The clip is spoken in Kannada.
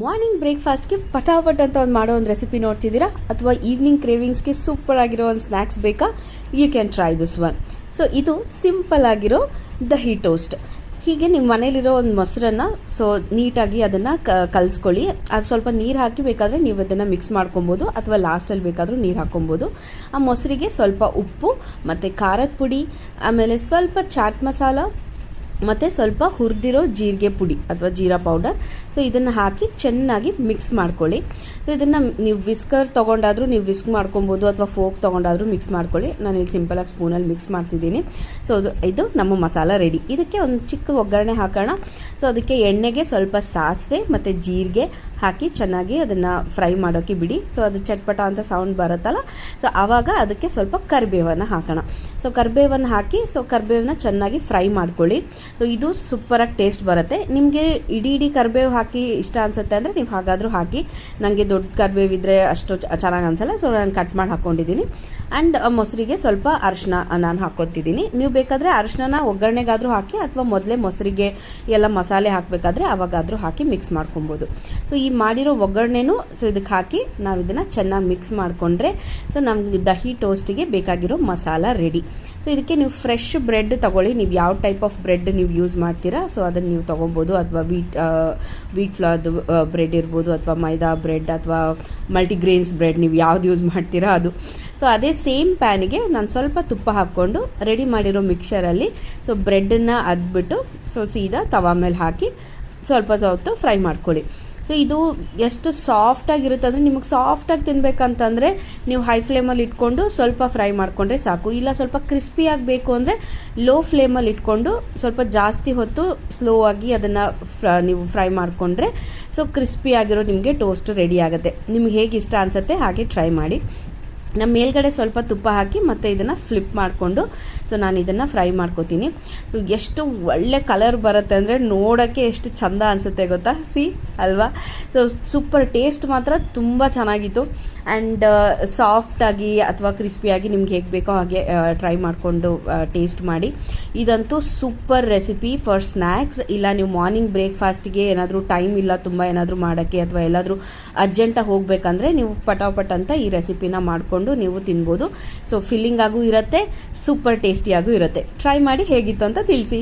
ಮಾರ್ನಿಂಗ್ ಬ್ರೇಕ್ಫಾಸ್ಟ್ಗೆ ಪಟಾಪಟ್ ಅಂತ ಒಂದು ಮಾಡೋ ಒಂದು ರೆಸಿಪಿ ನೋಡ್ತಿದ್ದೀರಾ, ಅಥವಾ ಈವ್ನಿಂಗ್ ಕ್ರೇವಿಂಗ್ಸ್ಗೆ ಸೂಪರ್ ಆಗಿರೋ ಒಂದು ಸ್ನ್ಯಾಕ್ಸ್ ಬೇಕಾ? You can try this one. So ಇದು ಸಿಂಪಲ್ ಆಗಿರೋ ದಹಿ ಟೋಸ್ಟ್. ಹೀಗೆ ನಿಮ್ಮ ಮನೇಲಿರೋ ಒಂದು ಮೊಸರನ್ನು ನೀಟಾಗಿ ಅದನ್ನು ಕಲಿಸ್ಕೊಳ್ಳಿ. ಅದು ಸ್ವಲ್ಪ ನೀರು ಹಾಕಿ ಬೇಕಾದರೆ ನೀವು ಅದನ್ನು ಮಿಕ್ಸ್ ಮಾಡ್ಕೊಬೋದು, ಅಥವಾ ಲಾಸ್ಟಲ್ಲಿ ಬೇಕಾದರೂ ನೀರು ಹಾಕ್ಕೊಬೋದು. ಆ ಮೊಸರಿಗೆ ಸ್ವಲ್ಪ ಉಪ್ಪು ಮತ್ತು ಖಾರದ ಪುಡಿ, ಆಮೇಲೆ ಸ್ವಲ್ಪ ಚಾಟ್ ಮಸಾಲ ಮತ್ತು ಸ್ವಲ್ಪ ಹುರಿದಿರೋ ಜೀರಿಗೆ ಪುಡಿ ಅಥವಾ ಜೀರಾ ಪೌಡರ್. ಸೊ ಇದನ್ನು ಹಾಕಿ ಚೆನ್ನಾಗಿ ಮಿಕ್ಸ್ ಮಾಡ್ಕೊಳ್ಳಿ. ಸೊ ಇದನ್ನು ನೀವು ವಿಸ್ಕರ್ ತೊಗೊಂಡಾದರೂ ನೀವು ವಿಸ್ಕ್ ಮಾಡ್ಕೊಬೋದು, ಅಥವಾ ಫೋಕ್ ತೊಗೊಂಡಾದರೂ ಮಿಕ್ಸ್ ಮಾಡ್ಕೊಳ್ಳಿ. ನಾನು ಇಲ್ಲಿ ಸಿಂಪಲಾಗಿ ಸ್ಪೂನಲ್ಲಿ ಮಿಕ್ಸ್ ಮಾಡ್ತಿದ್ದೀನಿ. ಸೊ ಇದು ನಮ್ಮ ಮಸಾಲ ರೆಡಿ. ಇದಕ್ಕೆ ಒಂದು ಚಿಕ್ಕ ಒಗ್ಗರಣೆ ಹಾಕೋಣ. ಸೊ ಅದಕ್ಕೆ ಎಣ್ಣೆಗೆ ಸ್ವಲ್ಪ ಸಾಸಿವೆ ಮತ್ತು ಜೀರಿಗೆ ಹಾಕಿ ಚೆನ್ನಾಗಿ ಅದನ್ನು ಫ್ರೈ ಮಾಡೋಕ್ಕೆ ಬಿಡಿ. ಸೊ ಅದು ಚಟ್ಪಟ ಅಂತ ಸೌಂಡ್ ಬರುತ್ತಲ್ಲ, ಸೊ ಆವಾಗ ಅದಕ್ಕೆ ಸ್ವಲ್ಪ ಕರಿಬೇವನ್ನು ಹಾಕೋಣ. ಸೊ ಕರಿಬೇವನ್ನು ಹಾಕಿ ಕರಿಬೇವನ್ನ ಚೆನ್ನಾಗಿ ಫ್ರೈ ಮಾಡ್ಕೊಳ್ಳಿ. ಸೊ ಇದು ಸೂಪರಾಗಿ ಟೇಸ್ಟ್ ಬರುತ್ತೆ. ನಿಮಗೆ ಇಡೀ ಕರಿಬೇವು ಹಾಕಿ ಇಷ್ಟ ಅನಿಸುತ್ತೆ ಅಂದರೆ ನೀವು ಹಾಗಾದರೂ ಹಾಕಿ. ನನಗೆ ದೊಡ್ಡ ಕರಿಬೇವು ಇದ್ದರೆ ಅಷ್ಟು ಚೆನ್ನಾಗಿ ಅನಿಸಲ್ಲ, ಸೊ ನಾನು ಕಟ್ ಮಾಡಿ ಹಾಕ್ಕೊಂಡಿದ್ದೀನಿ. ಆ್ಯಂಡ್ ಮೊಸರಿಗೆ ಸ್ವಲ್ಪ ಅರಿಶಿನ ನಾನು ಹಾಕ್ಕೊತಿದ್ದೀನಿ. ನೀವು ಬೇಕಾದರೆ ಅರಿಶಿನ ಒಗ್ಗರಣೆಗಾದರೂ ಹಾಕಿ, ಅಥವಾ ಮೊದಲೇ ಮೊಸರಿಗೆ ಎಲ್ಲ ಮಸಾಲೆ ಹಾಕಬೇಕಾದ್ರೆ ಆವಾಗಾದರೂ ಹಾಕಿ ಮಿಕ್ಸ್ ಮಾಡ್ಕೊಬೋದು. ಸೊ ಈ ಮಾಡಿರೋ ಒಗ್ಗರಣೆನೂ ಇದಕ್ಕೆ ಹಾಕಿ ನಾವು ಇದನ್ನು ಚೆನ್ನಾಗಿ ಮಿಕ್ಸ್ ಮಾಡಿಕೊಂಡ್ರೆ ನಮ್ಗೆ ದಹಿ ಟೋಸ್ಟಿಗೆ ಬೇಕಾಗಿರೋ ಮಸಾಲ ರೆಡಿ. ಸೊ ಇದಕ್ಕೆ ನೀವು ಫ್ರೆಶ್ ಬ್ರೆಡ್ ತೊಗೊಳ್ಳಿ. ನೀವು ಯಾವ ಟೈಪ್ ಆಫ್ ಬ್ರೆಡ್ ನೀವು ಯೂಸ್ ಮಾಡ್ತೀರಾ, ಸೊ ಅದನ್ನು ನೀವು ತೊಗೊಬೋದು. ಅಥವಾ ವೀಟ್ ಫ್ಲೋರ್ದು ಬ್ರೆಡ್ ಇರ್ಬೋದು, ಅಥವಾ ಮೈದಾ ಬ್ರೆಡ್, ಅಥವಾ ಮಲ್ಟಿಗ್ರೇನ್ಸ್ ಬ್ರೆಡ್, ನೀವು ಯಾವ್ದು ಯೂಸ್ ಮಾಡ್ತೀರಾ ಅದು. ಸೊ ಅದೇ ಸೇಮ್ ಪ್ಯಾನಿಗೆ ನಾನು ಸ್ವಲ್ಪ ತುಪ್ಪ ಹಾಕ್ಕೊಂಡು ರೆಡಿ ಮಾಡಿರೋ ಮಿಕ್ಸರಲ್ಲಿ ಬ್ರೆಡ್ಡನ್ನು ಅದ್ಬಿಟ್ಟು ಸೀದಾ ತವಾ ಮೇಲೆ ಹಾಕಿ ಸ್ವಲ್ಪ ಹೊತ್ತು ಫ್ರೈ ಮಾಡ್ಕೊಳ್ಳಿ. ಸೊ ಇದು ಎಷ್ಟು ಸಾಫ್ಟಾಗಿರುತ್ತೆ ಅಂದರೆ, ನಿಮಗೆ ಸಾಫ್ಟಾಗಿ ತಿನ್ನಬೇಕಂತಂದರೆ ನೀವು ಹೈ ಫ್ಲೇಮಲ್ಲಿ ಇಟ್ಕೊಂಡು ಸ್ವಲ್ಪ ಫ್ರೈ ಮಾಡಿಕೊಂಡ್ರೆ ಸಾಕು. ಇಲ್ಲ ಸ್ವಲ್ಪ ಕ್ರಿಸ್ಪಿಯಾಗಿ ಬೇಕು ಅಂದರೆ ಲೋ ಫ್ಲೇಮಲ್ಲಿ ಇಟ್ಕೊಂಡು ಸ್ವಲ್ಪ ಜಾಸ್ತಿ ಹೊತ್ತು ಸ್ಲೋ ಆಗಿ ಅದನ್ನು ನೀವು ಫ್ರೈ ಮಾಡಿಕೊಂಡ್ರೆ ಕ್ರಿಸ್ಪಿಯಾಗಿರೋ ನಿಮಗೆ ಟೋಸ್ಟ್ ರೆಡಿ ಆಗುತ್ತೆ. ನಿಮ್ಗೆ ಹೇಗೆ ಇಷ್ಟ ಅನಿಸುತ್ತೆ ಹಾಗೆ ಟ್ರೈ ಮಾಡಿ. ನಮ್ಮ ಮೇಲ್ಗಡೆ ಸ್ವಲ್ಪ ತುಪ್ಪ ಹಾಕಿ ಮತ್ತು ಇದನ್ನು ಫ್ಲಿಪ್ ಮಾಡಿಕೊಂಡು ನಾನು ಇದನ್ನು ಫ್ರೈ ಮಾಡ್ಕೋತೀನಿ. ಸೊ ಎಷ್ಟು ಒಳ್ಳೆ ಕಲರ್ ಬರುತ್ತೆ ಅಂದರೆ ನೋಡೋಕ್ಕೆ ಎಷ್ಟು ಚೆಂದ ಅನಿಸುತ್ತೆ ಗೊತ್ತಾ, ಅಲ್ವಾ? ಸೊ ಸೂಪರ್ ಟೇಸ್ಟ್ ಮಾತ್ರ ತುಂಬ ಚೆನ್ನಾಗಿತ್ತು. ಆ್ಯಂಡ್ ಸಾಫ್ಟಾಗಿ ಅಥವಾ ಕ್ರಿಸ್ಪಿಯಾಗಿ ನಿಮ್ಗೆ ಹೇಗೆ ಬೇಕೋ ಹಾಗೆ ಟ್ರೈ ಮಾಡಿಕೊಂಡು ಟೇಸ್ಟ್ ಮಾಡಿ. ಇದಂತೂ ಸೂಪರ್ ರೆಸಿಪಿ ಫಾರ್ ಸ್ನ್ಯಾಕ್ಸ್. ಇಲ್ಲ ನೀವು ಮಾರ್ನಿಂಗ್ ಬ್ರೇಕ್ಫಾಸ್ಟಿಗೆ ಏನಾದರೂ ಟೈಮ್ ಇಲ್ಲ ತುಂಬ ಏನಾದರೂ ಮಾಡೋಕ್ಕೆ, ಅಥವಾ ಎಲ್ಲಾದರೂ ಅರ್ಜೆಂಟಾಗಿ ಹೋಗಬೇಕಂದ್ರೆ ನೀವು ಪಟಾಪಟ್ ಅಂತ ಈ ರೆಸಿಪಿನ ಮಾಡಿಕೊಂಡು ನೀವು ತಿನ್ಬೋದು. ಸೊ ಫಿಲ್ಲಿಂಗ್ ಆಗೂ ಇರುತ್ತೆ, ಸೂಪರ್ ಟೇಸ್ಟಿಯಾಗೂ ಇರುತ್ತೆ. ಟ್ರೈ ಮಾಡಿ ಹೇಗಿತ್ತು ಅಂತ ತಿಳಿಸಿ.